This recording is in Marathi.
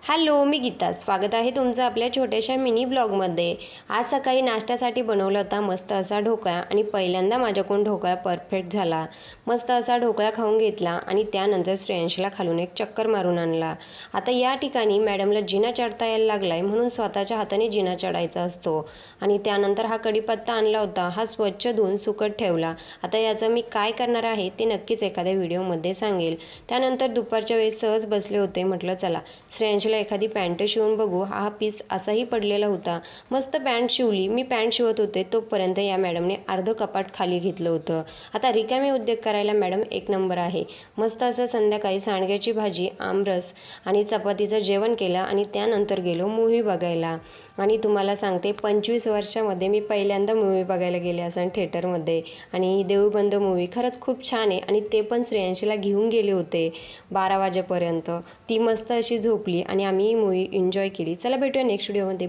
हॅलो, मी गीता. स्वागत आहे तुमचं आपल्या छोट्याशा मिनी ब्लॉगमध्ये. आज सकाळी नाश्त्यासाठी बनवला होता मस्त असा ढोकळा आणि पहिल्यांदा माझ्याकडून ढोकळा परफेक्ट झाला. मस्त असा ढोकळा खाऊन घेतला आणि त्यानंतर श्रेयांशला खालून एक चक्कर मारून आणला. आता या ठिकाणी मॅडमला जिना चढता यायला लागला आहे म्हणून स्वतःच्या हाताने जिना चढायचा असतो. आणि त्यानंतर हा कढीपत्ता आणला होता, हा स्वच्छ धुवून सुकत ठेवला. आता याचं मी काय करणार आहे ते नक्कीच एखाद्या व्हिडिओमध्ये सांगेल. त्यानंतर दुपारच्या वेळेस सहज बसले होते, म्हटलं चला श्रेयांशला एखादी पॅन्ट शिवून बघू. हा पीस असाही पडलेला होता. मस्त पॅन्ट शिवली. मी पॅन्ट शिवत होते तोपर्यंत या मॅडमने अर्ध कपाट खाली घेतलं होतं. आता रिकामे उद्योग करायला मॅडम एक नंबर आहे. मस्त असं संध्याकाळी सांडग्याची भाजी, आमरस आणि चपातीचं जेवण केलं आणि त्यानंतर गेलो मूव्ही बघायला. आणि तुम्हाला सांगते 25 वर्षामध्ये मी पहिल्यांदा मूव्ही बघायला गेले असं थिएटरमध्ये. आणि देऊळबंद मूव्ही खरंच खूप छान आहे आणि ते पण श्रेयांशला घेऊन गेले होते 12 वाजेपर्यंत. ती मस्त अशी झोपली आणि आम्ही मूव्ही एन्जॉय केली. चला भेटूया नेक्स्ट व्हिडिओमध्ये.